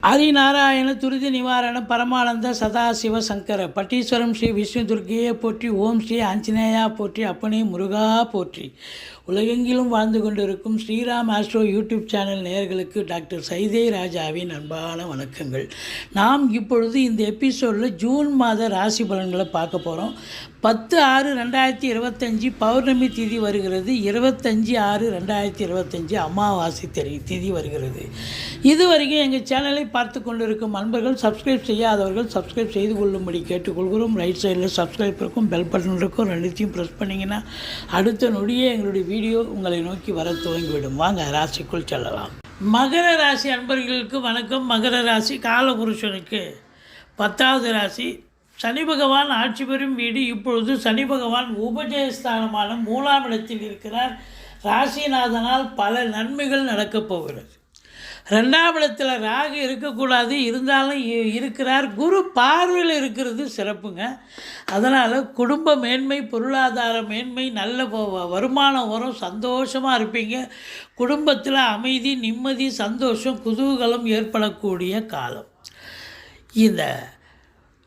ஆதிநாராயண துரித நிவாரண பரமானந்த சதாசிவ சங்கர பட்டீஸ்வரம் ஸ்ரீ விஷ்ணு துர்க்கையை போற்றி. ஓம் ஸ்ரீ ஆஞ்சநேயா போற்றி. அப்பனே முருகா போற்றி. உலகெங்கிலும் வாழ்ந்து கொண்டிருக்கும் ஸ்ரீராம் ஆஸ்ட்ரோ யூடியூப் சேனல் நேயர்களுக்கு டாக்டர் சைதை ராஜாவின் அன்பான வணக்கங்கள். நாம் இப்பொழுது இந்த எபிசோடில் ஜூன் மாத ராசி பலன்களை பார்க்க போகிறோம். 10/6/2025 பௌர்ணமி திதி வருகிறது. 25/6/2025 அமாவாசை திதி வருகிறது. இதுவரைக்கும் எங்கள் சேனலை பார்த்து கொண்டிருக்கும் அன்பர்கள் சப்ஸ்கிரைப் செய்யாதவர்கள் சப்ஸ்கிரைப் செய்து கொள்ளும்படி கேட்டுக்கொள்கிறோம். ரைட் சைடில் சப்ஸ்கிரைப் இருக்கும், பெல் பட்டன் இருக்கும், ரெண்டுத்தையும் ப்ரெஸ் பண்ணிங்கன்னா அடுத்த நொடியே எங்களுடைய வீடியோ உங்களை நோக்கி வர துவங்கிவிடும். வாங்க ராசிக்குள் செல்லலாம். மகர ராசி அன்பர்களுக்கு வணக்கம். மகர ராசி காலபுருஷனுக்கு 10வது ராசி. சனி பகவான் ஆட்சி பெறும் வீடு. இப்பொழுது சனி பகவான் உபஜயஸ்தானமான 3ஆம் இடத்தில் இருக்கிறார். ராசிநாதனால் பல நன்மைகள் நடக்கப் போகிறது. 2ஆம் இடத்தில் ராகு இருக்கக்கூடாது, இருந்தாலும் இருக்கிறார். குரு பார்வையில் இருக்கிறது சிறப்புங்க. அதனால் குடும்ப மேன்மை, பொருளாதார மேன்மை, நல்ல வருமானம் வரும், சந்தோஷமாக இருப்பீங்க. குடும்பத்தில் அமைதி, நிம்மதி, சந்தோஷம், குதூகலம் ஏற்படக்கூடிய காலம். இந்த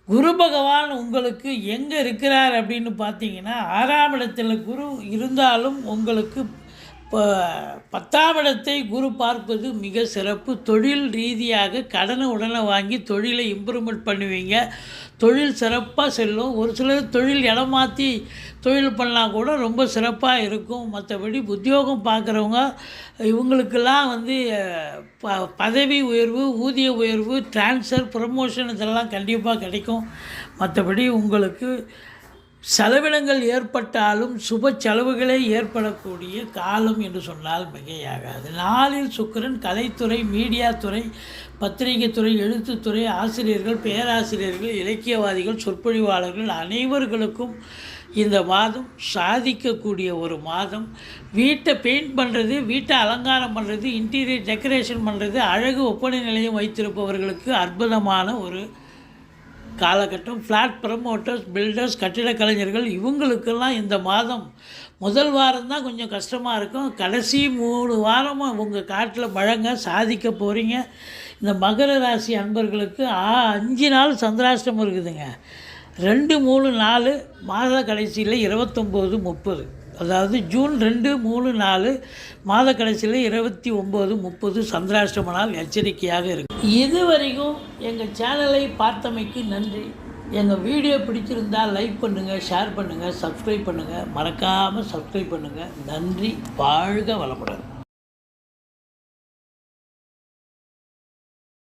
குரு பகவான் உங்களுக்கு எங்கே இருக்கிறார் அப்படின்னு பார்த்தீங்கன்னா 6ஆம் இடத்தில் குரு இருந்தாலும் உங்களுக்கு 10ஆம் இடத்தை குரு பார்ப்பது மிக சிறப்பு. தொழில் ரீதியாக கடனை உடனே வாங்கி தொழிலை இம்ப்ரூவ்மெண்ட் பண்ணுவீங்க. தொழில் சிறப்பாக செல்லும். ஒரு சிலர் தொழில் இடம் மாற்றி தொழில் பண்ணால் கூட ரொம்ப சிறப்பாக இருக்கும். மற்றபடி உத்தியோகம் பார்க்குறவங்க இவங்களுக்கெல்லாம் பதவி உயர்வு, ஊதிய உயர்வு, டிரான்ஸ்ஃபர், ப்ரமோஷன் இதெல்லாம் கண்டிப்பாக கிடைக்கும். மற்றபடி உங்களுக்கு செலவினங்கள் ஏற்பட்டாலும் சுப செலவுகளே ஏற்படக்கூடிய காலம் என்று சொன்னால் மிகையாகாது. 4இல் சுக்கிரன் கலைத்துறை, மீடியா துறை, பத்திரிகை துறை, எழுத்துத்துறை, ஆசிரியர்கள், பேராசிரியர்கள், இலக்கியவாதிகள், சொற்பொழிவாளர்கள் அனைவர்களுக்கும் இந்த மாதம் சாதிக்கக்கூடிய ஒரு மாதம். வீட்டை பெயிண்ட் பண்ணுறது, வீட்டை அலங்காரம் பண்ணுறது, இன்டீரியர் டெக்கரேஷன் பண்ணுறது, அழகு ஒப்பனை நிலையம் வைத்திருப்பவர்களுக்கு அற்புதமான ஒரு காலகட்டம். ஃப்ளாட் ப்ரமோட்டர்ஸ், பில்டர்ஸ், கட்டிட கலைஞர்கள் இவங்களுக்கெல்லாம் இந்த மாதம் முதல் வாரம் தான் கொஞ்சம் கஷ்டமாக இருக்கும். கடைசி 3 வாரமாக உங்கள் காட்டில் மழைங்க சாதிக்க போகிறீங்க. இந்த மகர ராசி அன்பர்களுக்கு 5 நாள் சந்திராஷ்டமம் இருக்குதுங்க. 2, 3, 4 மாத கடைசியில் 29, 30, அதாவது ஜூன் 2, 3, 4 மாத கடைசியில் 29, 30 சந்திராஷ்டம நாள் எச்சரிக்கையாக இருக்குது. இதுவரைக்கும் எங்கள் சேனலை பார்த்தமைக்கு நன்றி. எங்கள் வீடியோ பிடிச்சிருந்தால் லைக் பண்ணுங்கள், ஷேர் பண்ணுங்கள், சப்ஸ்கிரைப் பண்ணுங்கள். மறக்காமல் சப்ஸ்கிரைப் பண்ணுங்கள். நன்றி. வாழ்க வளமுடன்.